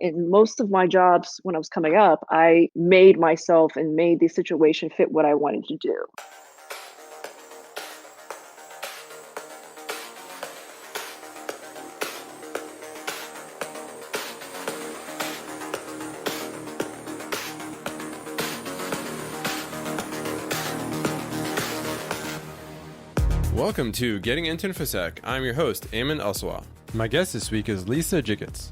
In most of my jobs when I was coming up, I made myself and made the situation fit what I wanted to do. Welcome to Getting into Infosec. I'm your host, Ayman Elswa. My guest this week is Lisa Jiggetts.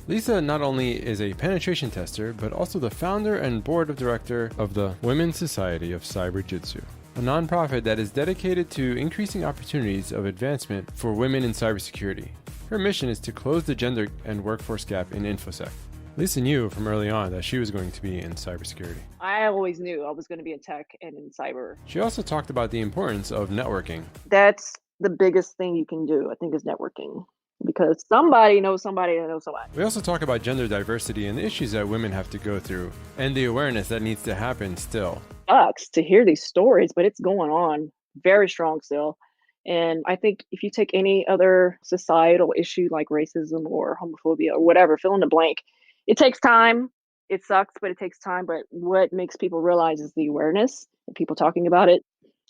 Lisa not only is a penetration tester, but also the founder and board of director of the Women's Society of Cyberjutsu, a nonprofit that is dedicated to increasing opportunities of advancement for women in cybersecurity. Her mission is to close the gender and workforce gap in Infosec. Lisa knew from early on that she was going to be in cybersecurity. I always knew I was going to be in tech and in cyber. She also talked about the importance of networking. That's the biggest thing you can do, I think, is networking. Because somebody knows somebody that knows somebody. We also talk about gender diversity and the issues that women have to go through, and the awareness that needs to happen still. Sucks to hear these stories, but it's going on very strong still. And I think if you take any other societal issue like racism or homophobia or whatever, fill in the blank, it takes time. It sucks, but it takes time. But what makes people realize is the awareness and people talking about it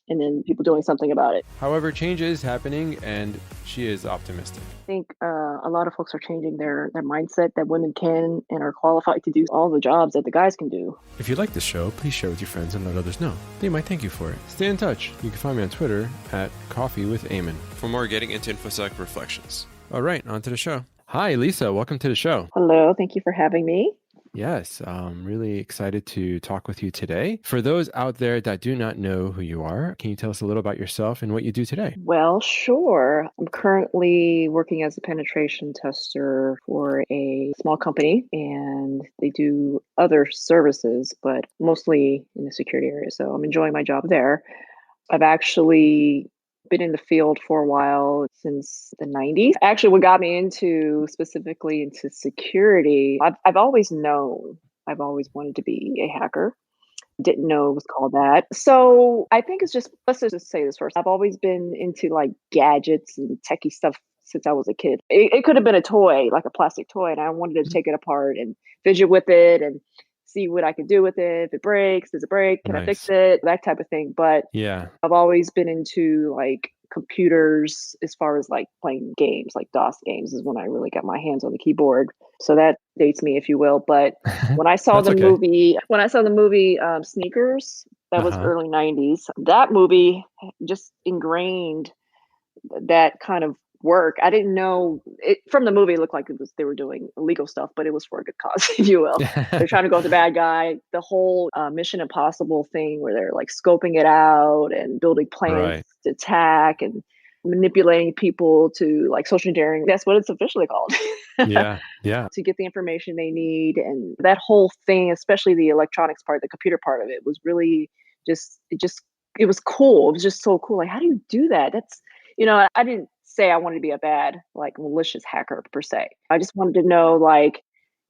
and then people doing something about it. However, change is happening, and she is optimistic. I think a lot of folks are changing their mindset that women can and are qualified to do all the jobs that the guys can do. If you like this show, please share with your friends and let others know. They might thank you for it. Stay in touch. You can find me on Twitter at Coffee with Eamon for more Getting into Infosec reflections. All right, on to the show. Hi, Lisa. Welcome to the show. Hello. Thank you for having me. Yes, I'm really excited to talk with you today. For those out there that do not know who you are, can you tell us a little about yourself and what you do today? Well, sure. I'm currently working as a penetration tester for a small company, and they do other services, but mostly in the security area. So I'm enjoying my job there. I've actually been in the field for a while since the 90s. Actually, what got me specifically into security, I've always known, I've always wanted to be a hacker. Didn't know it was called that. So I think it's just, let's just say this first. I've always been into like gadgets and techie stuff since I was a kid. It could have been a toy, like a plastic toy, and I wanted to take it apart and fidget with it and see what I could do with it. If it breaks, does it break? Can I fix it? That type of thing. But yeah, I've always been into like computers as far as like playing games, like DOS games is when I really got my hands on the keyboard. So that dates me, if you will. But when I saw the movie, Sneakers, that was early 90s. That movie just ingrained that kind of work. I didn't know it from the movie. It looked like they were doing illegal stuff, but it was for a good cause, if you will. They're trying to go with the bad guy. The whole Mission Impossible thing where they're like scoping it out and building plans to attack and manipulating people to like social engineering. That's what it's officially called. Yeah. To get the information they need. And that whole thing, especially the electronics part, the computer part of it was really it was cool. It was just so cool. Like, how do you do that? I didn't say I wanted to be a bad, like, malicious hacker per se. I just wanted to know, like,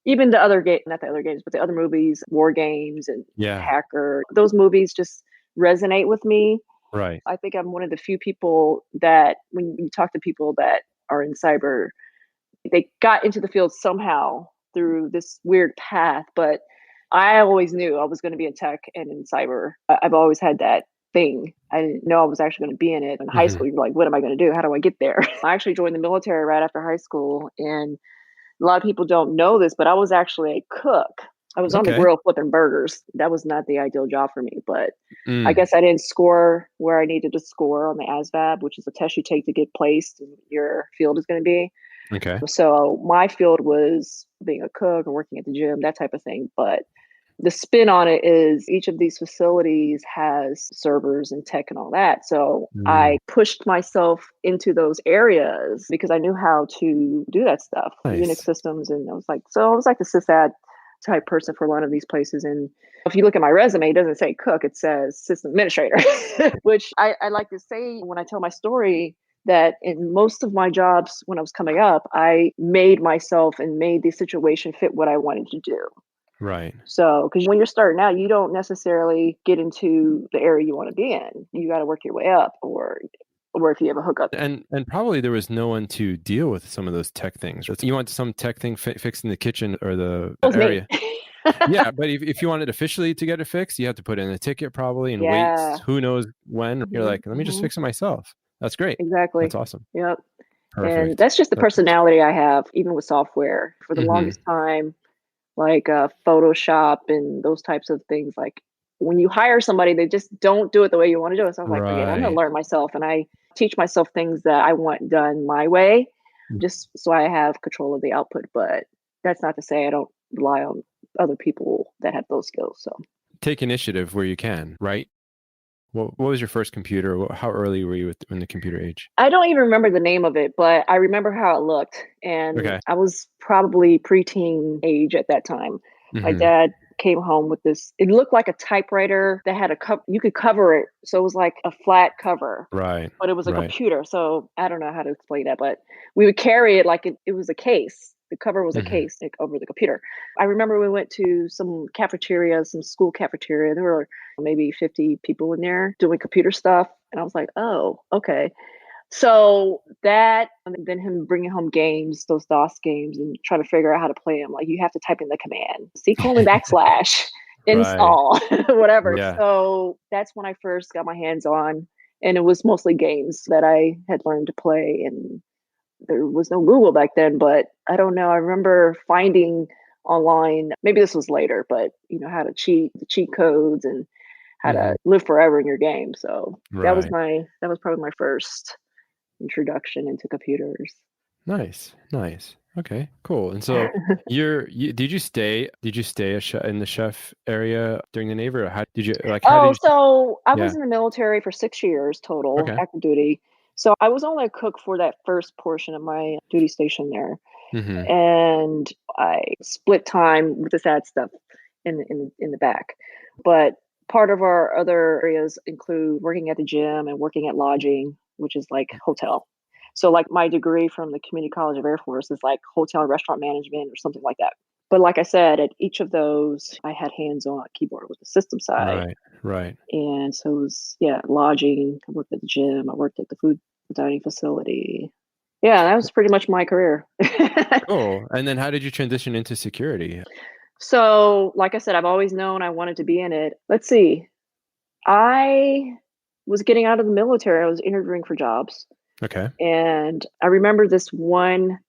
even the other not the other games, but the other movies, War Games and Hacker, those movies just resonate with me. Right. I think I'm one of the few people that when you talk to people that are in cyber, they got into the field somehow through this weird path. But I always knew I was going to be in tech and in cyber. I've always had that thing. I didn't know I was actually going to be in it. In high school, you're like, what am I going to do? How do I get there? I actually joined the military right after high school. And a lot of people don't know this, but I was actually a cook. I was on the grill flipping burgers. That was not the ideal job for me, but I guess I didn't score where I needed to score on the ASVAB, which is a test you take to get placed in your field is going to be. Okay. So my field was being a cook or working at the gym, that type of thing. But the spin on it is each of these facilities has servers and tech and all that. So I pushed myself into those areas because I knew how to do that stuff, Unix systems. And I was like the sysad type person for a lot of these places. And if you look at my resume, it doesn't say cook, it says system administrator, which I like to say when I tell my story that in most of my jobs when I was coming up, I made myself and made the situation fit what I wanted to do. Right. So, because when you're starting out, you don't necessarily get into the area you want to be in. You got to work your way up, or or if you have a hookup. And probably there was no one to deal with some of those tech things. You want some tech thing fixed in the kitchen or the It was me. area. Yeah, but if you wanted officially to get it fixed, you have to put in a ticket probably and wait Yeah. who knows when. You're like, let me just Hmm. fix it myself. That's great. That's Exactly. awesome. Yep. And Perfect. that's just the That's personality I have, even with software. For the mm-hmm. longest time, like Photoshop and those types of things. Like when you hire somebody, they just don't do it the way you want to do it. So I was like, forget it. I'm going to Right. learn myself. And I teach myself things that I want done my way, just so I have control of the output. But that's not to say I don't rely on other people that have those skills. So Take initiative where you can, right? What was your first computer? How early were you in the computer age? I don't even remember the name of it, but I remember how it looked. And Okay. I was probably preteen age at that time. My Mm-hmm. dad came home with this. It looked like a typewriter that had a cup. You could cover it. So it was like a flat cover, Right. but it was a Right. computer. So I don't know how to explain that, but we would carry it like it was a case. The cover was a Mm-hmm. case like, over the computer. I remember we went to some cafeteria, some school cafeteria. There were maybe 50 people in there doing computer stuff. And I was like, oh, okay. So that, and then him bringing home games, those DOS games, and trying to figure out how to play them. Like you have to type in the command, C:\\/ Right. install, whatever. Yeah. So that's when I first got my hands on, and it was mostly games that I had learned to play. And there was no Google back then, but I don't know. I remember finding online, maybe this was later, but how to cheat, the cheat codes, and how Mm-hmm. to live forever in your game. So Right. that was probably my first introduction into computers. Nice. Nice. Okay. Cool. And so did you stay in the chef area during the Navy, or how did Oh, you? so I was Yeah. in the military for 6 years total, Okay. active duty. So I was only a cook for that first portion of my duty station there. Mm-hmm. And I split time with the sad stuff in the back. But part of our other areas include working at the gym and working at lodging, which is like hotel. So like my degree from the Community College of Air Force is like hotel and restaurant management or something like that. But like I said, at each of those, I had hands on keyboard with the system side. Right. Right. And so it was, yeah, lodging. I worked at the gym. I worked at the food dining facility. Yeah, that was pretty much my career. Cool. And then how did you transition into security? So, like I said, I've always known I wanted to be in it. Let's see. I was getting out of the military. I was interviewing for jobs. Okay. And I remember this one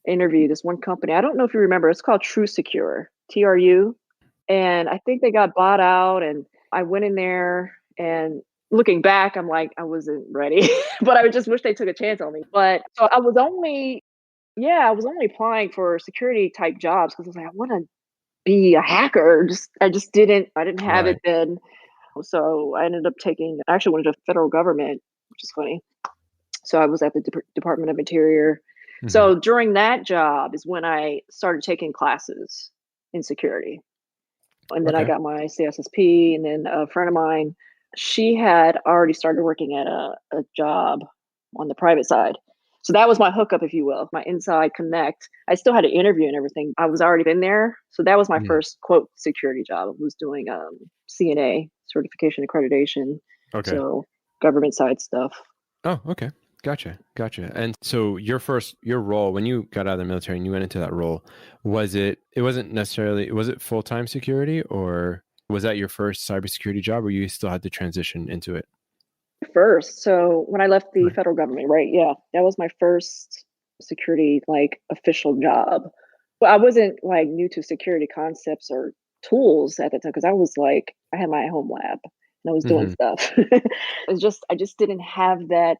interview, this one company. I don't know if you remember. It's called True Secure, TRU. And I think they got bought out. And I went in there, and looking back, I'm like, I wasn't ready. But I just wish they took a chance on me. But so I was only applying for security type jobs because I was like, I want to be a hacker. I didn't have it Right. then. So I ended up I actually went to the federal government, which is funny. So I was at the Department of Interior. Mm-hmm. So during that job is when I started taking classes in security. And then I Okay. got my CSSP. And then a friend of mine, she had already started working at a job on the private side. So that was my hookup, if you will, my inside connect. I still had to interview and everything. I was already been there. So that was my Mm. first quote security job. I was doing CNA certification accreditation. Okay. So government side stuff. Oh, okay. Gotcha. Gotcha. And so your role when you got out of the military and you went into that role, was it full-time security, or was that your first cybersecurity job, or you still had to transition into it? First. So when I left the Right. federal government, right? Yeah, that was my first security like official job. Well, I wasn't like new to security concepts or tools at the time because I had my home lab and I was doing Mm-hmm. stuff. I just didn't have that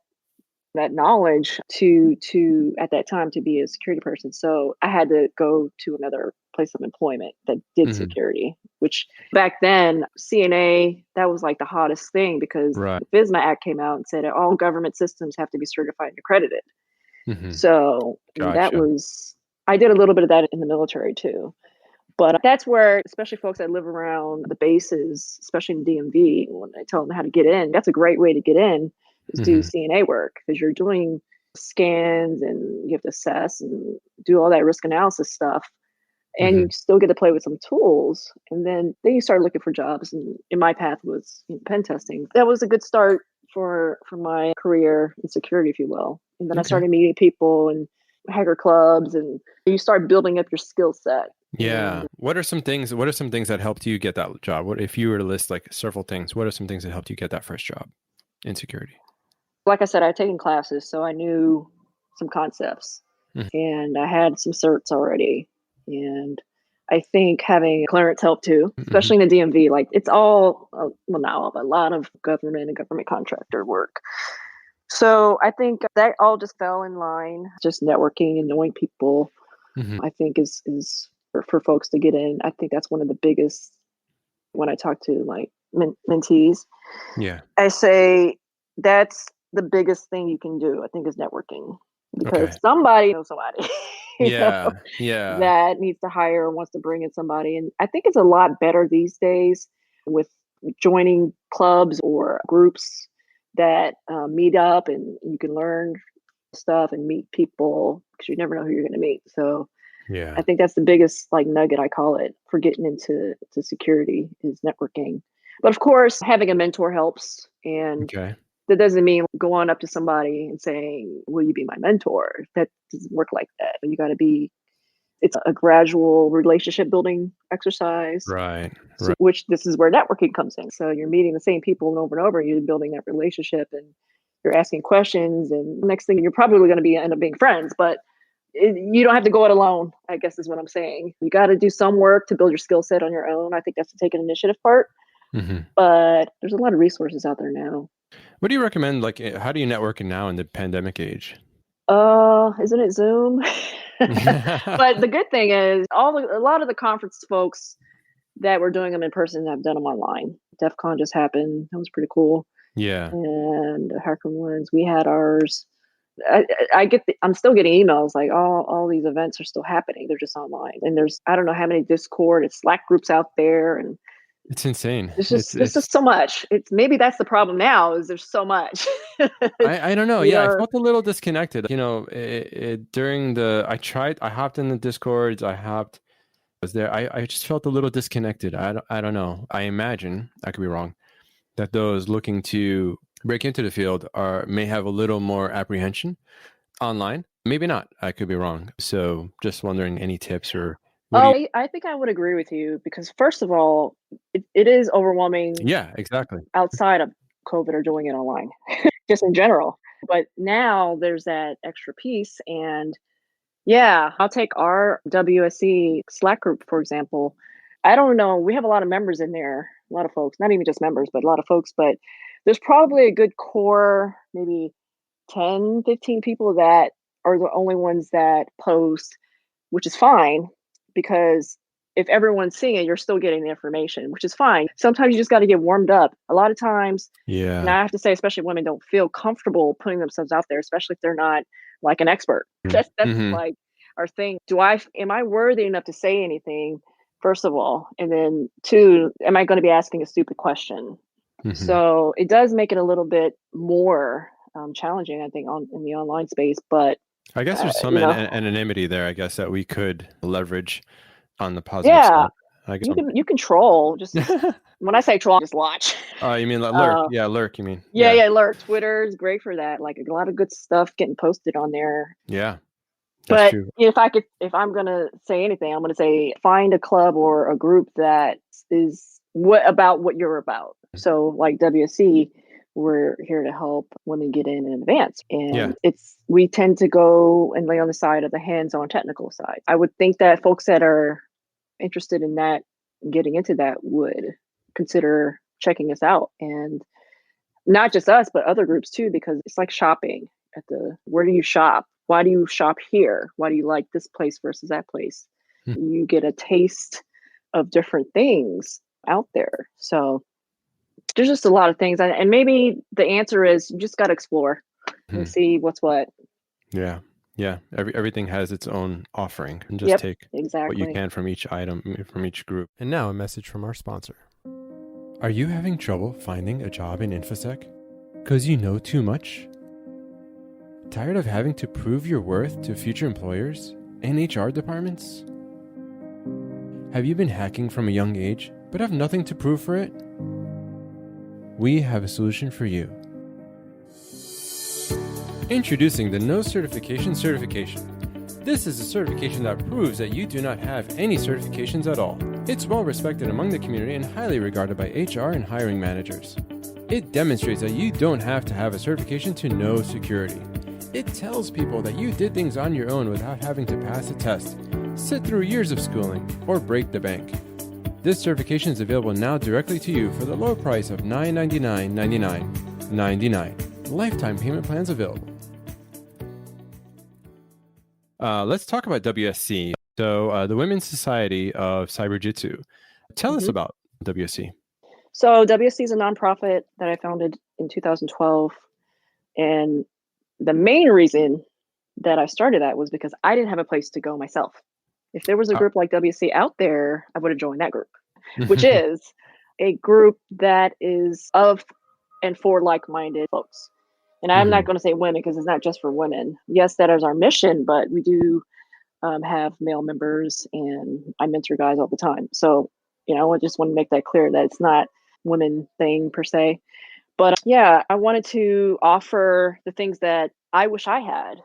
knowledge to at that time to be a security person. So I had to go to another place of employment that did Mm-hmm. security, which back then CNA, that was like the hottest thing because Right. the FISMA Act came out and said that all government systems have to be certified and accredited. Mm-hmm. So Gotcha. I did a little bit of that in the military too. But that's where, especially folks that live around the bases, especially in DMV, when I tell them how to get in, that's a great way to get in is do Mm-hmm. CNA work because you're doing scans and you have to assess and do all that risk analysis stuff. And Mm-hmm. you still get to play with some tools. And then you start looking for jobs. And in my path was pen testing. That was a good start for my career in security, if you will. And then I Okay. started meeting people and hacker clubs, and you start building up your skill set. Yeah. And What are some things that helped you get that job? What if you were to list like several things, what are some things that helped you get that first job in security? like I said, I had taken classes, so I knew some concepts, Mhm. and I had some certs already. And I think having clearance helped too, Mhm. especially in the DMV. Like it's all, well, not all, but a lot of government and government contractor work. So I think that all just fell in line. Just networking and knowing people, Mhm. I think is for folks to get in. I think that's one of the biggest when I talk to like mentees. Yeah. I say that's the biggest thing you can do, I think, is networking because Okay. somebody knows somebody, you know, Yeah. Yeah. that needs to hire or wants to bring in somebody. And I think it's a lot better these days with joining clubs or groups that meet up and you can learn stuff and meet people because you never know who you're going to meet. So I Yeah. think that's the biggest like nugget I call it for getting into security is networking. But of course, having a mentor helps, and Okay. that doesn't mean going up to somebody and saying, "Will you be my mentor?" That doesn't work like that. You got to be. It's a gradual relationship building exercise, Right. so, Right. which this is where networking comes in. So you're meeting the same people over and over. You're building that relationship, and you're asking questions. And next thing, you're probably going to be end up being friends. But you don't have to go it alone, I guess is what I'm saying. You got to do some work to build your skill set on your own. I think that's the take an initiative part. Mhm. But there's a lot of resources out there now. What do you recommend? Like, how do you network now in the pandemic age? Isn't it Zoom? But the good thing is a lot of the conference folks that were doing them in person have done them online. DEF CON just happened. That was pretty cool. Yeah. And the Hacker ones, we had ours. I'm still getting emails like all these events are still happening. They're just online. And there's I don't know how many Discord and Slack groups out there, and It's insane. there's just so much. It's maybe that's the problem now is there's so much. I don't know. We Yeah, I are felt a little disconnected. During I hopped in the Discords. I was there. I just felt a little disconnected. I don't know. I imagine, I could be wrong, that those looking to break into the field may have a little more apprehension online. Maybe not. I could be wrong. So just wondering any tips or what do you, I think I would agree with you because first of all, it is overwhelming yeah, exactly. outside of COVID or doing it online, just in general. But now there's that extra piece. And yeah, I'll take our WSC Slack group, for example. I don't know. We have a lot of members in there, a lot of folks, not even just members, but a lot of folks. But there's probably a good core, maybe 10, 15 people that are the only ones that post, which is fine because if everyone's seeing it, you're still getting the information, which is fine. Sometimes you just got to get warmed up. A lot of times, and Yeah. I have to say, especially women don't feel comfortable putting themselves out there, especially if they're not like an expert. That's Mm-hmm. like our thing. Am I worthy enough to say anything? First of all, and then two, am I going to be asking a stupid question? Mm-hmm. So it does make it a little bit more challenging, I think, in the online space. But I guess there's some you know, anonymity there, I guess, that we could leverage on the positive yeah, side. I guess. you can troll. Just when I say troll, just watch. Oh, you mean like lurk? Uh, Yeah, lurk. You mean? yeah, Yeah, yeah. Alert. Twitter is great for that. Like a lot of good stuff getting posted on there. yeah, that's But true. if I'm gonna say anything, I'm gonna say find a club or a group that is what you're about. So like WSC, we're here to help women get in advance, Yeah, and we tend to go and lay on the side of the hands-on technical side. I would think that folks that are interested in that, getting into that, would consider checking us out, and not just us, but other groups too, because it's like shopping where do you shop? Why do you shop here? Why do you like this place versus that place? Hmm. You get a taste of different things out there. So there's just a lot of things. And maybe the answer is you just got to explore and Hmm. see what's what. Yeah, yeah. Everything has its own offering, and just Yep, take what you exactly. can from each item, from each group. And now a message from our sponsor. Are you having trouble finding a job in Infosec? Because you know too much? Tired of having to prove your worth to future employers and HR departments? Have you been hacking from a young age but have nothing to prove for it? We have a solution for you. Introducing the No Certification Certification. This is a certification that proves that you do not have any certifications at all. It's well respected among the community and highly regarded by HR and hiring managers. It demonstrates that you don't have to have a certification to know security. It tells people that you did things on your own without having to pass a test, sit through years of schooling, or break the bank. This certification is available now directly to you for the low price of $999.99. Lifetime payment plans available. Let's talk about WSC. So the Women's Society of Cyberjutsu. Tell us about WSC. So WSC is a nonprofit that I founded in 2012. And the main reason that I started that was because I didn't have a place to go myself. If there was a group like WSC out there, I would have joined that group, which is a group that is of and for like-minded folks. And I'm not going to say women because it's not just for women. Yes, that is our mission, but we do have male members and I mentor guys all the time. So, I just want to make that clear that it's not women thing per se. But yeah, I wanted to offer the things that I wish I had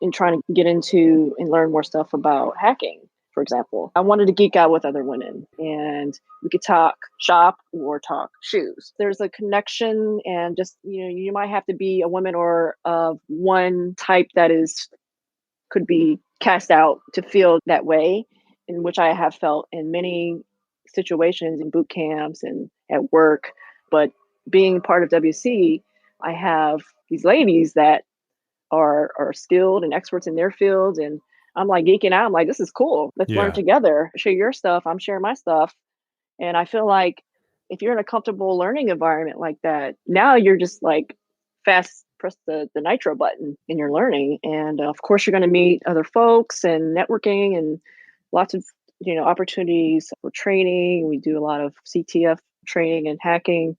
in trying to get into and learn more stuff about hacking, for example. I wanted to geek out with other women and we could talk shop or talk shoes. There's a connection and just, you might have to be a woman or of one type that could be cast out to feel that way, in which I have felt in many situations in boot camps and at work. But being part of WC, I have these ladies that are skilled and experts in their fields. And I'm like geeking out. I'm like, this is cool. Let's learn together. Share your stuff. I'm sharing my stuff. And I feel like if you're in a comfortable learning environment like that, now you're just like fast press the nitro button in your learning. And of course, you're going to meet other folks and networking and lots of, opportunities for training. We do a lot of CTF training and hacking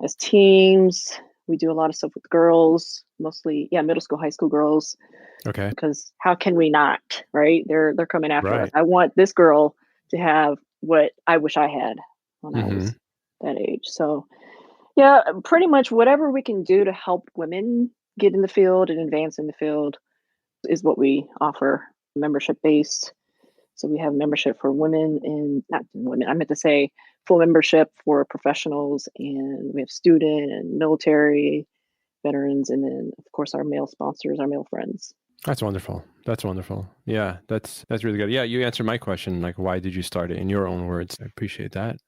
as teams. We do a lot of stuff with girls, mostly, middle school, high school girls. Okay. Because how can we not, right? They're coming after us. Right. I want this girl to have what I wish I had when I was that age. So, yeah, pretty much whatever we can do to help women get in the field and advance in the field is what we offer, membership based. So we have membership for women and not women. I meant to say full membership for professionals, and we have student and military veterans, and then of course our male sponsors, our male friends. That's wonderful. Yeah, that's really good. Yeah, you answered my question, like why did you start it in your own words? I appreciate that.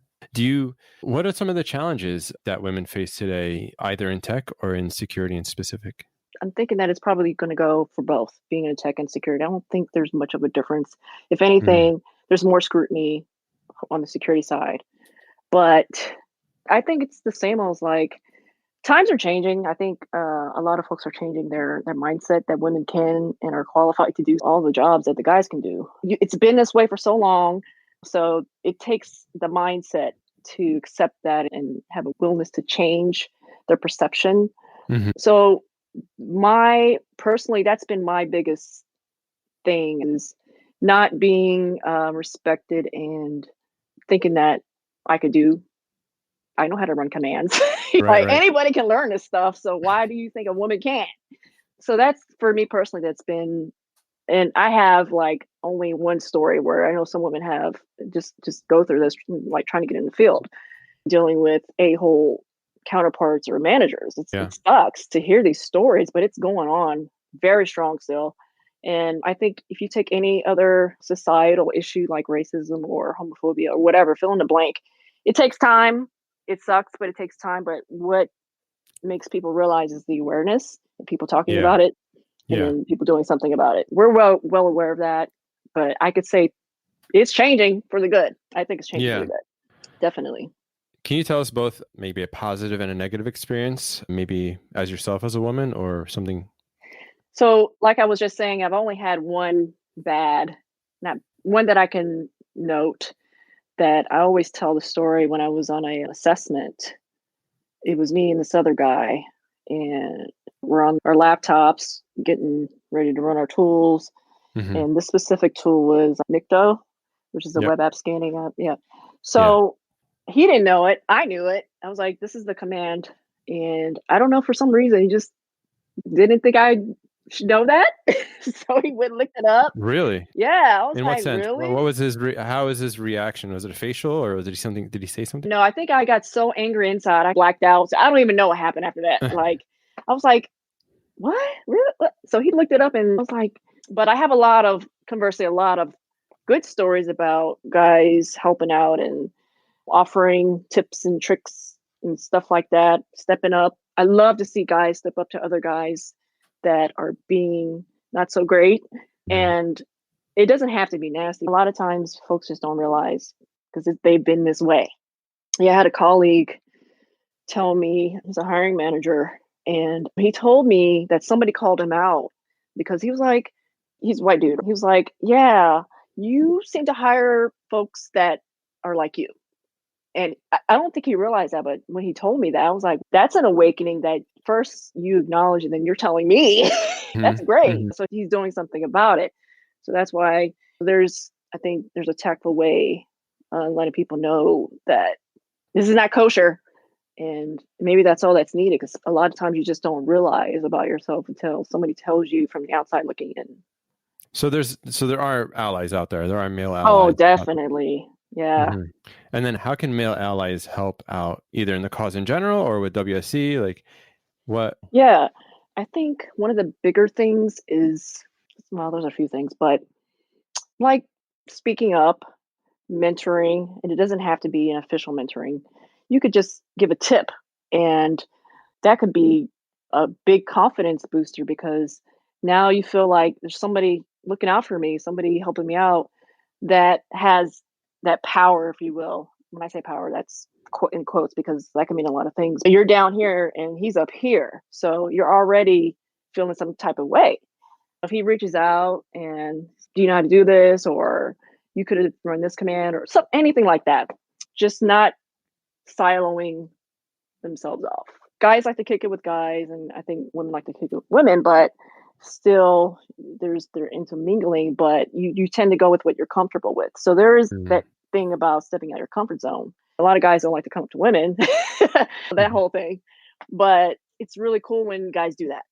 What are some of the challenges that women face today, either in tech or in security in specific? I'm thinking that it's probably going to go for both, being in tech and security. I don't think there's much of a difference. If anything, there's more scrutiny on the security side. But I think it's the same as like times are changing. I think a lot of folks are changing their mindset that women can and are qualified to do all the jobs that the guys can do. It's been this way for so long. So it takes the mindset to accept that and have a willingness to change their perception. So personally, that's been my biggest thing, is not being respected and thinking that I know how to run commands. Right. Anybody can learn this stuff. So why do you think a woman can't? So that's, for me personally, that's been, and I have like only one story where I know some women have just go through this, like trying to get in the field, dealing with a-hole counterparts or managers. It sucks to hear these stories, but it's going on very strong still. And I think if you take any other societal issue like racism or homophobia or whatever, fill in the blank, it takes time. It sucks, but it takes time. But what makes people realize is the awareness and people talking about it and then people doing something about it. We're well aware of that, but I could say it's changing for the good. I think it's changing for the good. Definitely. Can you tell us both maybe a positive and a negative experience, maybe as yourself as a woman or something? So like I was just saying, I've only had one bad, not one that I can note, that I always tell the story when I was on an assessment. It was me and this other guy, and we're on our laptops getting ready to run our tools. And this specific tool was Nikto, which is a web app scanning app. Yeah. So he didn't know it. I knew it. I was like, this is the command. And I don't know, for some reason, he just didn't think I should know that. So he went and looked it up. Really? Yeah, I was In what like, sense? really? What was his? How was his reaction? Was it a facial, or was it something? Did he say something? No, I think I got so angry inside, I blacked out. So I don't even know what happened after that. Like, I was like, what? Really? What? So he looked it up and I was like, but I have conversely, a lot of good stories about guys helping out and offering tips and tricks and stuff like that, stepping up. I love to see guys step up to other guys that are being not so great. Yeah. And it doesn't have to be nasty. A lot of times folks just don't realize because they've been this way. Yeah, I had a colleague tell me, he's a hiring manager, and he told me that somebody called him out because he was like, he's a white dude. He was like, yeah, you seem to hire folks that are like you. And I don't think he realized that, but when he told me that, I was like, that's an awakening that first you acknowledge and then you're telling me. That's great. Mm-hmm. So he's doing something about it. So that's why I think there's a tactful way letting people know that this is not kosher. And maybe that's all that's needed because a lot of times you just don't realize about yourself until somebody tells you from the outside looking in. So there are allies out there. There are male Oh, allies out there. definitely. Yeah. Mhm. And then how can male allies help out either in the cause in general or with WSC? Like what? Yeah. I think one of the bigger things is, well, there's a few things, but like speaking up, mentoring, and it doesn't have to be an official mentoring. You could just give a tip, and that could be a big confidence booster because now you feel like there's somebody looking out for me, somebody helping me out that has that power, if you will. When I say power, that's in quotes because that can mean a lot of things. You're down here and he's up here. So you're already feeling some type of way. If he reaches out and do you know how to do this, or you could have run this command, or anything like that, just not siloing themselves off. Guys like to kick it with guys, and I think women like to kick it with women, but still they're intermingling, but you tend to go with what you're comfortable with. So there is Mm-hmm. that thing about stepping out of your comfort zone. A lot of guys don't like to come up to women, that whole thing. But it's really cool when guys do that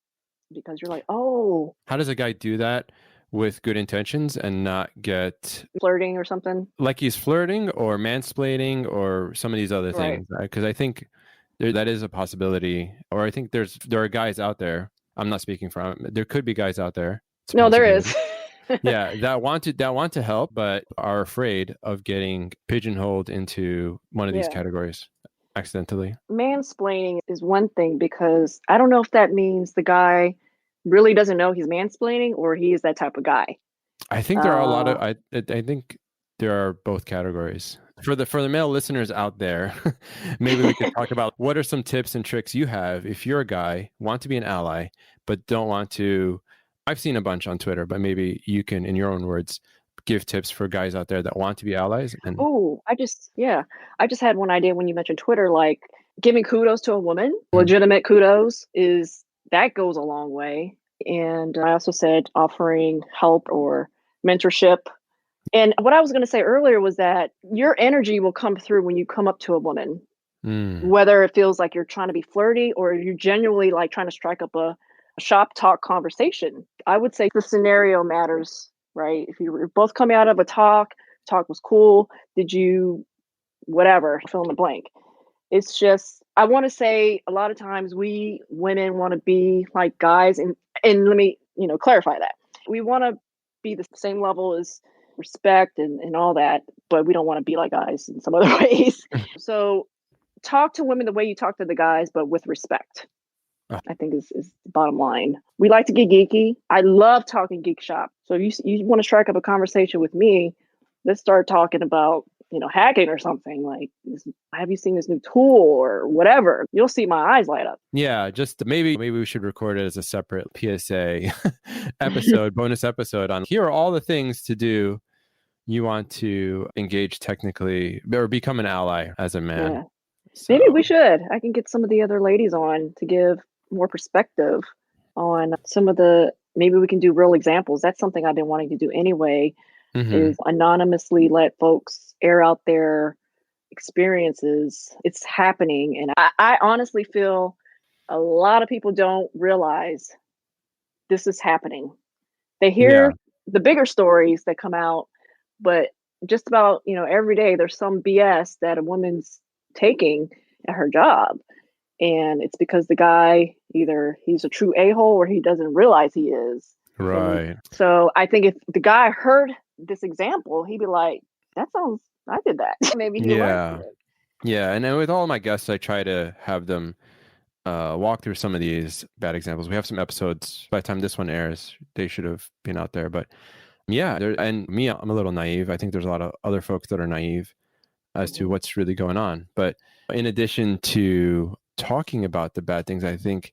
because you're like, oh, How does a guy do that with good intentions and not get flirting or something. like he's flirting or mansplaining or some of these other Right. things? Because I think that is a possibility. Or I think there are guys out there. I'm not speaking from. There could be guys out there. It's a No, there is. possibility. Yeah, that want to help, but are afraid of getting pigeonholed into one of these Yeah. categories accidentally. Mansplaining is one thing because I don't know if that means the guy really doesn't know he's mansplaining or he is that type of guy. I think there are a lot of I think there are both categories. For the male listeners out there, maybe we could talk about what are some tips and tricks you have if you're a guy, want to be an ally, but don't want to. I've seen a bunch on Twitter, but maybe you can, in your own words, give tips for guys out there that want to be allies. And Oh, I just had one idea when you mentioned Twitter, like giving kudos to a woman, legitimate kudos is that goes a long way. And I also said offering help or mentorship. And what I was going to say earlier was that your energy will come through when you come up to a woman, whether it feels like you're trying to be flirty or you're genuinely like trying to strike up a shop talk conversation. I would say the scenario matters, right? If you were both coming out of a talk was cool. Did you, whatever, fill in the blank. It's just, I want to say a lot of times we women want to be like guys, and let me, clarify that. We want to be the same level as respect and all that, but we don't want to be like guys in some other ways. So talk to women the way you talk to the guys, but with respect. I think is the bottom line. We like to get geeky. I love talking geek shop. So if you want to strike up a conversation with me, let's start talking about, hacking or something like, have you seen this new tool or whatever? You'll see my eyes light up. yeah, just maybe we should record it as a separate PSA episode, bonus episode on here are all the things to do. You want to engage technically or become an ally as a man. Yeah. So, Maybe we should. I can get some of the other ladies on to give more perspective on some of maybe we can do real examples. That's something I've been wanting to do anyway, is anonymously let folks air out their experiences. It's happening. And I honestly feel A lot of people don't realize this is happening. They Yeah. hear the bigger stories that come out, but just about, every day there's some BS that a woman's taking at her job. And it's because the guy, either he's a true a-hole or he doesn't realize he is. And Right. so I think if the guy heard this example, he'd be like, that sounds, I did that. Maybe he learned from Yeah. it. Yeah. And then with all my guests, I try to have them walk through some of these bad examples. We have some episodes. By the time this one airs, they should have been out there. But yeah, and me, I'm a little naive. I think there's a lot of other folks that are naive as to Mhm. what's really going on. But in addition to talking about the bad things, I think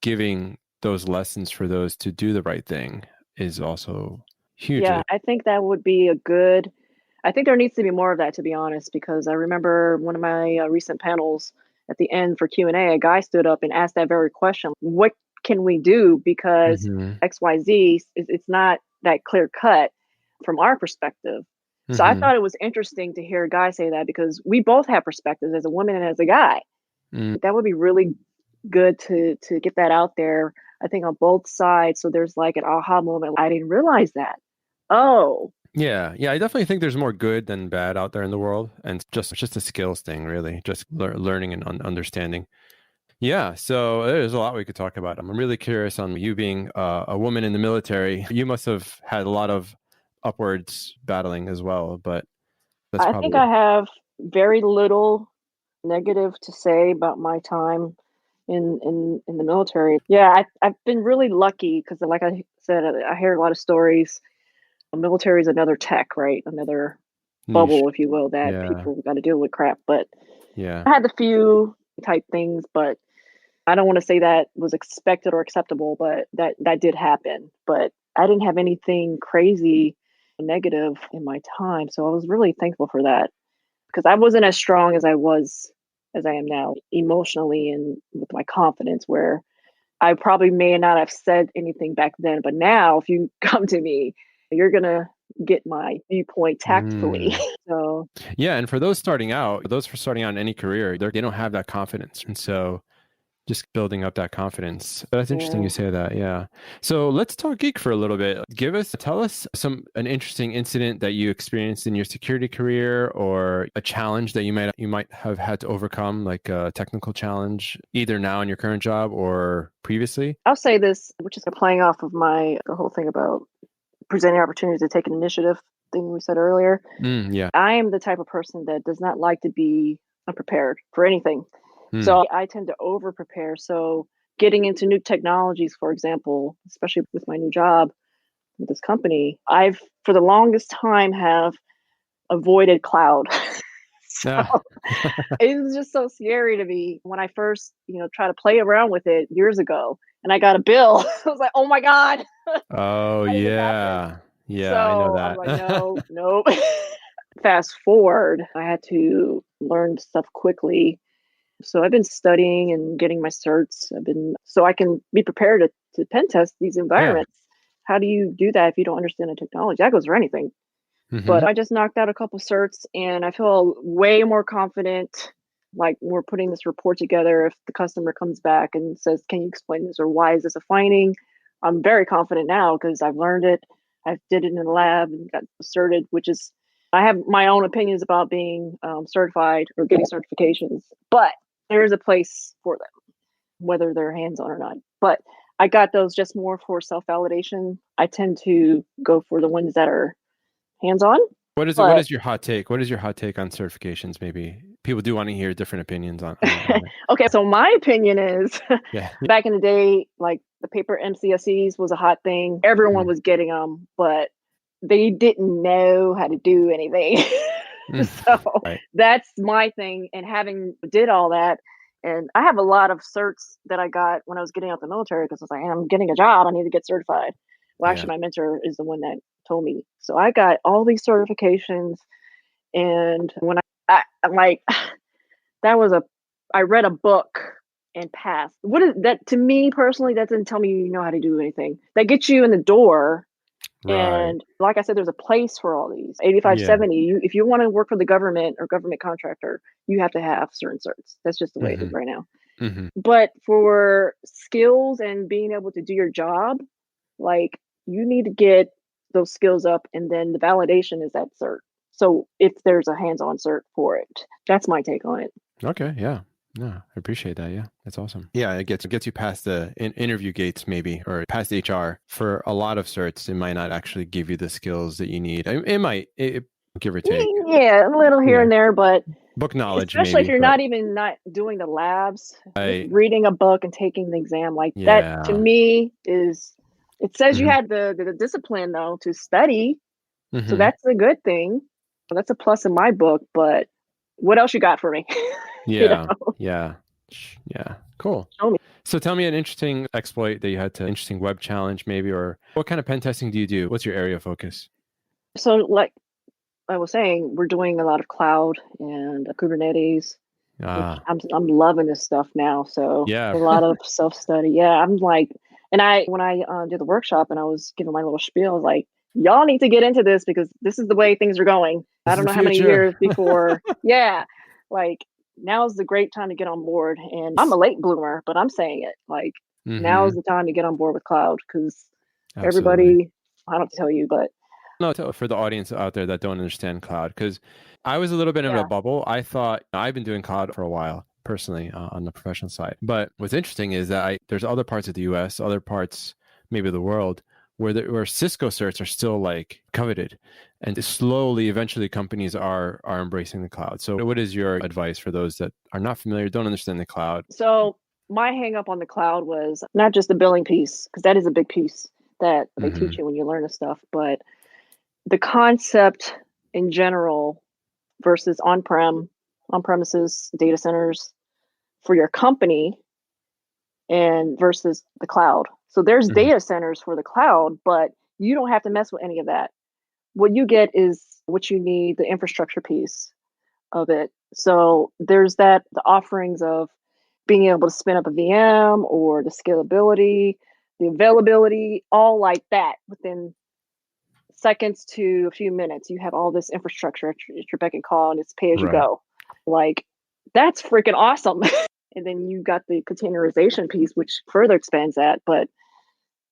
giving those lessons for those to do the right thing is also Yeah, hugely. I think that would be a good. I think there needs to be more of that, to be honest, because I remember one of my recent panels at the end for Q&A, a guy stood up and asked that very question. What can we do? Because Hmm. XYZ, it's not that clear cut from our perspective. So I Hmm. thought it was interesting to hear a guy say that because we both have perspectives as a woman and as a guy. Mm. That would be really good to get that out there, I think, on both sides. So there's like an aha moment. I didn't realize that. Oh, Yeah, yeah, I definitely think there's more good than bad out there in the world, and it's just a skills thing, really, just learning and understanding. Yeah, so there's a lot we could talk about. I'm really curious on you being a woman in the military. You must have had a lot of upwards battling as well, but that's I think I probably. have very little negative to say about my time in the military. Yeah, I've been really lucky because, like I said, I hear a lot of stories. The military is another tech, right? Another Niche. bubble, if you will, that Yeah, people got to deal with crap. But yeah. I had the few type things, but I don't want to say that was expected or acceptable, but that did happen. But I didn't have anything crazy negative in my time, so I was really thankful for that because I wasn't as strong as I am now emotionally and with my confidence. Where I probably may not have said anything back then, but now if you come to me, you're gonna get my viewpoint tactfully. Mm. So Yeah, and for those starting out, those for starting out in any career, they don't have that confidence, and so just building up that confidence. That's interesting yeah, you say that. Yeah. So let's talk geek for a little bit. Tell us an interesting incident that you experienced in your security career, or a challenge that you might have had to overcome, like a technical challenge, either now in your current job or previously. I'll say this, which is playing off of my the whole thing about presenting opportunities to take an initiative thing we said earlier. Mm, yeah. I am the type of person that does not like to be unprepared for anything. Mm, So I tend to over prepare. So getting into new technologies, for example, especially with my new job with this company, I've for the longest time have avoided cloud. So ah, it was just so scary to me when I first, tried to play around with it years ago and I got a bill. I was like, oh my God, oh how did this happen? yeah. Yeah, I know So I'm like, that. no, nope. Fast forward, I had to learn stuff quickly. So I've been studying and getting my certs. I've been so I can be prepared to pen test these Yeah. environments. How do you do that if you don't understand the technology? That goes for anything. Hmm. But I just knocked out a couple certs and I feel way more confident. Like we're putting this report together. If the customer comes back and says, "Can you explain this?" or "Why is this a finding?" I'm very confident now because I've learned it. I did it in the lab and got certed, which is I have my own opinions about being certified or getting certifications, but there is a place for them, whether they're hands on or not. But I got those just more for self validation. I tend to go for the ones that are hands on. What But is your hot take? What is your hot take on certifications? Maybe people do want to hear different opinions on it. okay, so my opinion is Yeah. back in the day, like the paper MCSEs was a hot thing. Everyone Mm, was getting them, but they didn't know how to do anything. mm, So right. that's my thing. And having did all that, and I have a lot of certs that I got when I was getting out the military because I was like, I'm getting a job, I need to get certified. Well, Yeah. actually, my mentor is the one that told me. So I got all these certifications, and when I'm like, that was a I read a book and passed. What is that to me personally? That doesn't tell me you know how to do anything. That gets you in the door. Right. And like I said, there's a place for all these 85, Yeah. 70. If you want to work for the government or government contractor, you have to have certain certs. That's just the way it is Hmm. right now. Hmm. But for skills and being able to do your job, like you need to get those skills up, and then the validation is that cert. So if there's a hands-on cert for it, that's my take on it. Okay, yeah. No, I appreciate that. Yeah, that's awesome. Yeah, it gets you past the interview gates maybe, or past HR. For a lot of certs, it might not actually give you the skills that you need. It might, give or take. Yeah, a little here Yeah, and there, but book knowledge especially if maybe, you're but not doing the labs, just I reading a book and taking the exam, like that to yeah. me is, it says you Hmm. had the discipline though to study. So Hmm. that's a good thing. That's a plus in my book, but what else you got for me? you Yeah, know, yeah, yeah. Cool. show me. So tell me an interesting exploit that you had to, interesting web challenge maybe, or what kind of pen testing do you do? What's your area of focus? So like I was saying, we're doing a lot of cloud and Kubernetes, which Ah, I'm loving this stuff now. So yeah. a lot of self study. Yeah, I'm like, and I when I did the workshop and I was giving my little spiel, I was like, y'all need to get into this because this is the way things are going. I This is don't the know how many future. years before. Yeah, like now's the great time to get on board. And I'm a late bloomer, but I'm saying it like now is Hmm. the time to get on board with cloud because Absolutely. everybody. I don't have to tell you, but No, for the audience out there that don't understand cloud, because I was a little bit in a yeah. bubble. I thought I've been doing cloud for a while personally on the professional side. But what's interesting is that there's other parts of the US, other parts maybe of the world where Cisco certs are still like coveted, and slowly, eventually, companies are embracing the cloud. So, what is your advice for those that are not familiar, don't understand the cloud? So my hang up on the cloud was not just the billing piece, because that is a big piece that they Hmm. teach you when you learn this stuff, but the concept in general versus on premises data centers for your company and versus the cloud. So there's Hmm. data centers for the cloud, but you don't have to mess with any of that. What you get is what you need, the infrastructure piece of it. So there's that the offerings of being able to spin up a VM or the scalability, the availability, all like that within seconds to a few minutes. You have all this infrastructure at your beck and call, and it's pay as you Right. go. Like that's freaking awesome. And then you got the containerization piece, which further expands that, but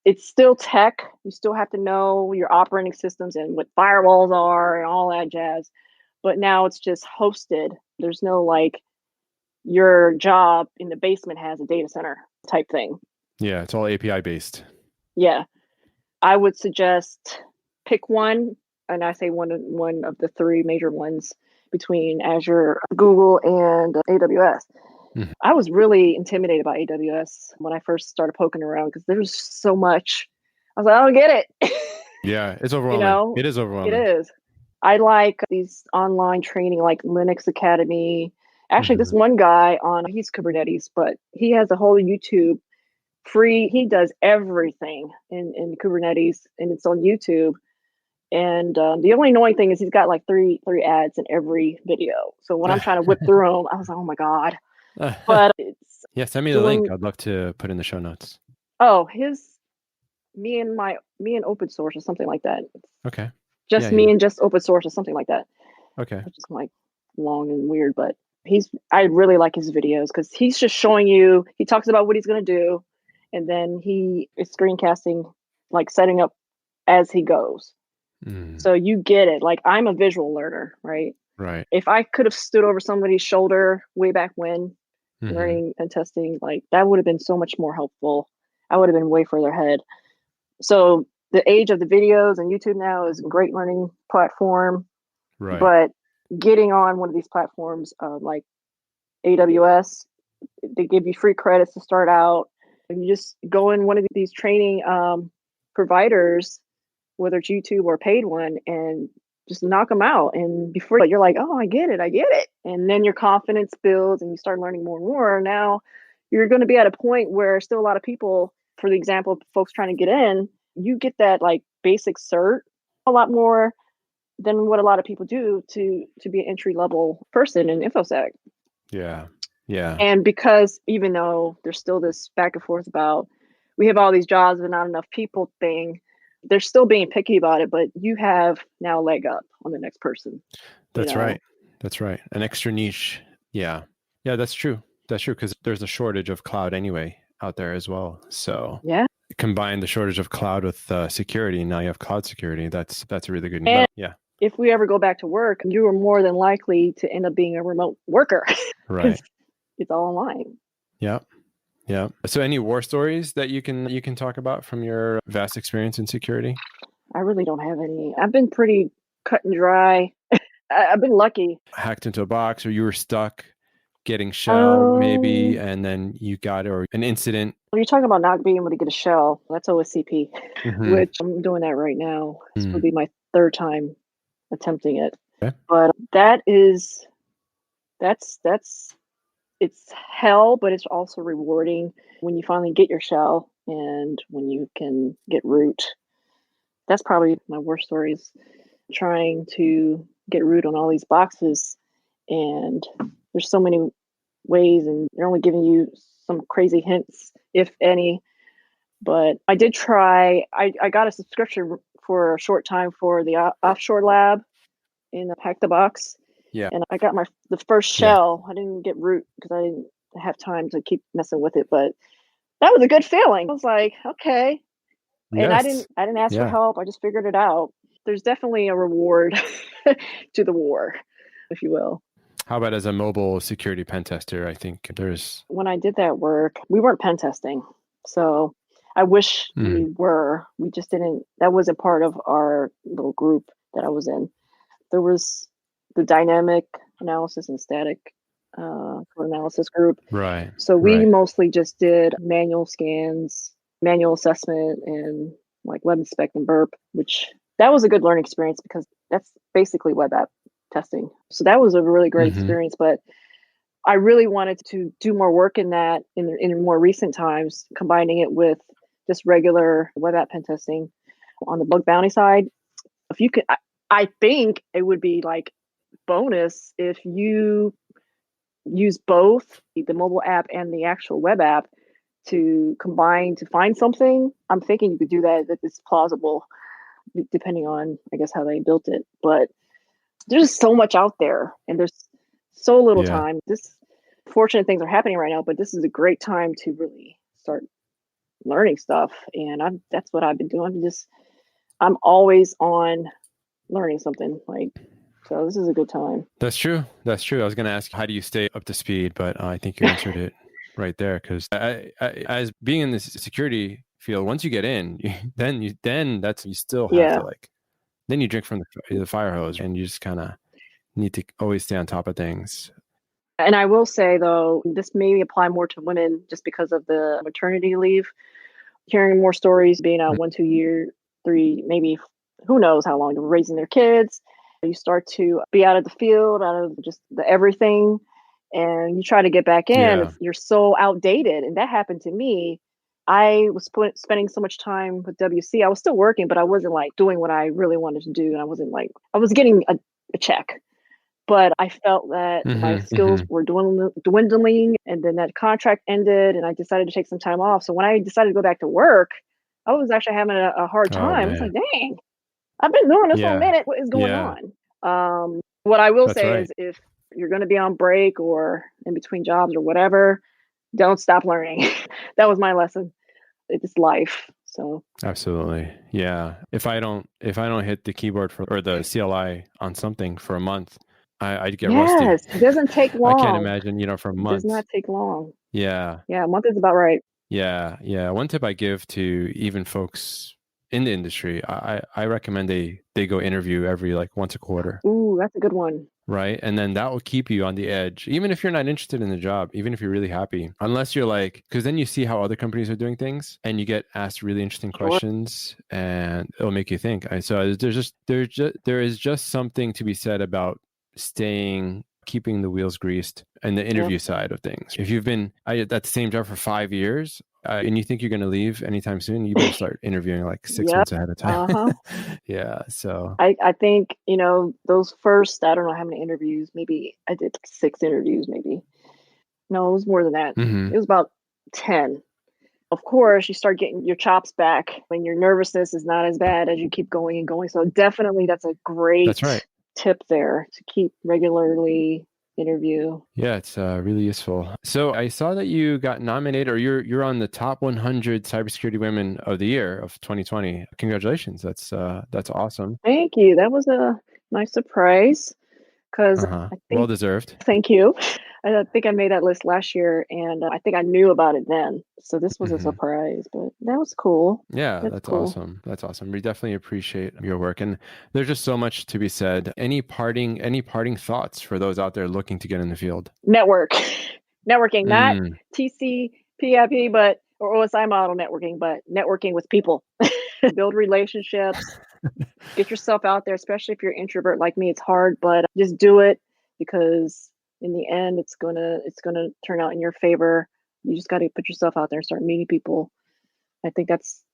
it's still tech. You still have to know your operating systems and what firewalls are and all that jazz. But now it's just hosted. There's no like your job in the basement has a data center type thing. Yeah, it's all API based. Yeah. I would suggest pick one, and I say one of the three major ones between Azure, Google, and AWS. Mhm. I was really intimidated by AWS when I first started poking around because there's so much. I was like, I don't get it. Yeah, it's you overwhelming. know, It is it overwhelming. is. I like these online training like Linux Academy. Actually, this Hmm. one guy on he's Kubernetes, but he has a whole YouTube free. He does everything in Kubernetes, and it's on YouTube. And the only annoying thing is he's got like three ads in every video. So when I'm trying to whip through them, I was like, oh my god. But it's Yeah, send me the link. doing. I'd love to put in the show notes. Oh, his me and open source or something like that. Okay. Yeah, Just yeah. me and just open source or something like that. Okay. Which is like long and weird, but I really like his videos because he's just showing you. He talks about what he's gonna do, and then he is screencasting, like setting up as he goes. Mm, So you get it. Like I'm a visual learner, right? right. If I could have stood over somebody's shoulder way back when Hmm. learning and testing, like that would have been so much more helpful. I would have been way further ahead. So the age of the videos and YouTube now is a great learning platform, Right. but getting on one of these platforms like AWS, they give you free credits to start out. And you just go in one of these training providers, whether it's YouTube or paid one, and just knock them out. And before you're like, oh, I get it. And then your confidence builds and you start learning more and more. Now you're going to be at a point where still a lot of people, for the example, folks trying to get in, you get that like basic cert a lot more than what a lot of people do to be an entry level person in infosec. Yeah. Yeah. And because even though there's still this back and forth about we have all these jobs but not enough people thing, they're still being picky about it, but you have now a leg up on the next person, you That's know. right. That's right. An extra niche. Yeah. Yeah, that's true. That's true because there's a shortage of cloud anyway out there as well. So Yeah. combine the shortage of cloud with security. Now you have cloud security. That's a really good. And Yeah. if we ever go back to work, you are more than likely to end up being a remote worker because Right. it's all online. Yeah. Yeah. So any war stories that you can talk about from your vast experience in security? I really don't have any. I've been pretty cut and dry. I've been lucky. Hacked into a box, or you were stuck getting shelled maybe, Um, and then you got or an incident. when you're talking about not being able to get a shell, that's OSCP, Mm-hmm. which I'm doing that right now. This will Mm. be my third time attempting it. Okay. But that's it's hell, but it's also rewarding when you finally get your shell and when you can get root. That's probably my worst stories. Trying to get root on all these boxes, and there's so many ways, and they're only giving you some crazy hints, if any. But I did try. I got a subscription for a short time for the offshore lab in Pack the Box, Yeah. and I got the first Yeah. shell. I didn't get root because I didn't have time to keep messing with it, but that was a good feeling. I was like, okay, and Yes. I didn't ask for Yeah. help. I just figured it out. There's definitely a reward to the war, if you will. How about as a mobile security pen tester? I think there's. When I did that work, we weren't pen testing. So I wish we were. We just didn't, that wasn't part of our little group that I was in. There was the dynamic analysis and static analysis group. Right. So we Right. mostly just did manual scans, manual assessment, and like web inspect and burp, which that was a good learning experience because that's basically web app testing. So that was a really great Mm-hmm. experience. But I really wanted to do more work in that in more recent times, combining it with just regular web app pen testing on the bug bounty side. If you could, I think it would be like bonus if you use both the mobile app and the actual web app to combine to find something. I'm thinking you could do that if it's plausible, depending on, I guess, how they built it. But there's so much out there and there's so little Yeah. time. This fortunate things are happening right now, but this is a great time to really start learning stuff. And that's what I've been doing. I'm always on learning something. Like, so this is a good time. That's true. That's true. I was going to ask, how do you stay up to speed? But I think you answered it right there. Because as being in the security field, once you get in, then that's you still have Yeah. to then you drink from the fire hose, and you just kind of need to always stay on top of things. And I will say, though, this may apply more to women just because of the maternity leave. Hearing more stories, being out 1, 2 year, 3, maybe who knows how long, raising their kids. You start to be out of the field, out of just the everything, and you try to get back in. Yeah. You're so outdated. And that happened to me. I was spending so much time with WC. I was still working, but I wasn't like doing what I really wanted to do. And I wasn't like, I was getting a check. But I felt that my Mm-hmm. skills were dwindling, and then that contract ended, and I decided to take some time off. So when I decided to go back to work, I was actually having a hard Oh time. I was like, man. dang, I've been doing this for a Yeah. minute. What is going Yeah. on? What I will That's say right. is if you're going to be on break or in between jobs or whatever, don't stop learning. That was my lesson. It's life. So Absolutely. Yeah. If I don't hit the keyboard or the CLI on something for a month, I'd get rusty. yes, it doesn't take I can't long. imagine, for It does months. not take long. Yeah. Yeah, a month is about right. Yeah. Yeah. One tip I give to even folks in the industry, I recommend they go interview every once a quarter. Ooh, that's a good one. Right. And then that will keep you on the edge, even if you're not interested in the job, even if you're really happy, unless you're because then you see how other companies are doing things and you get asked really interesting Sure. questions and it'll make you think. So there is just something to be said about keeping the wheels greased and the interview side of things. If you've been at the same job for 5 years and you think you're going to leave anytime soon, you better start interviewing 6 months ahead of time. Uh-huh. Yeah. So I think, those first, I don't know how many interviews, maybe I did 6 interviews, maybe. No, it was more than that. mhm. It was about 10. Of course, you start getting your chops back when your nervousness is not as bad as you keep going and going. So definitely that's a That's great right. tip there to keep regularly interview. Yeah, it's really useful. So I saw that you got nominated, or you're on the top 100 cybersecurity women of the year of 2020. Congratulations. That's awesome. Thank you. That was a nice surprise because Uh-huh. I Well think, deserved. thank you. I think I made that list last year and I think I knew about it then. So this was a Hmm. surprise, but that was cool. Yeah, That's that's cool. awesome. That's awesome. We definitely appreciate your work, and there's just so much to be said. Any parting thoughts for those out there looking to get in the field? Network. Networking, not Mm, TCP/IP, but or OSI model networking, but networking with people. Build relationships, get yourself out there, especially if you're an introvert like me. It's hard, but just do it because in the end it's gonna turn out in your favor. You just gotta put yourself out there and start meeting people. I think that's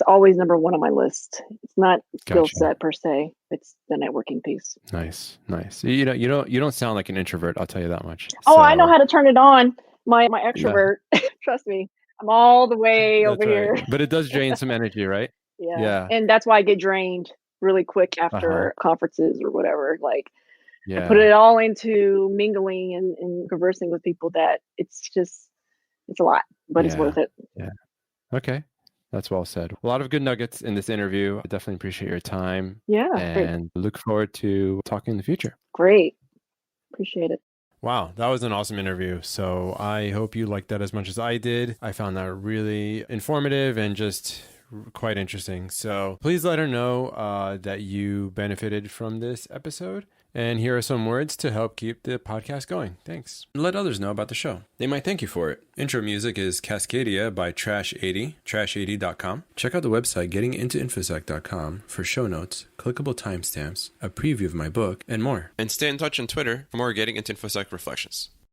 always number one on my list. It's not skill gotcha. set per se, it's the networking piece. Nice, nice. You don't sound like an introvert, I'll tell you that much. Oh, I know So how to turn it on. My yeah, extrovert. Trust me. I'm all the way over that's right. here. But it does drain some energy, right? Yeah. Yeah. And that's why I get drained really quick Uh-huh. after conferences or whatever. Like I put Yeah. it all into mingling and conversing with people that it's a lot, but it's Yeah. worth it. Yeah. Okay. That's well said. A lot of good nuggets in this interview. I definitely appreciate your time Yeah, great. and look forward to talking in the future. Great. Appreciate it. Wow, that was an awesome interview. So I hope you liked that as much as I did. I found that really informative and just quite interesting. So please let her know that you benefited from this episode. And here are some words to help keep the podcast going. Thanks. Let others know about the show. They might thank you for it. Intro music is Cascadia by Trash80, trash80.com. Check out the website gettingintoinfosec.com for show notes, clickable timestamps, a preview of my book, and more. And stay in touch on Twitter for more Getting Into InfoSec reflections.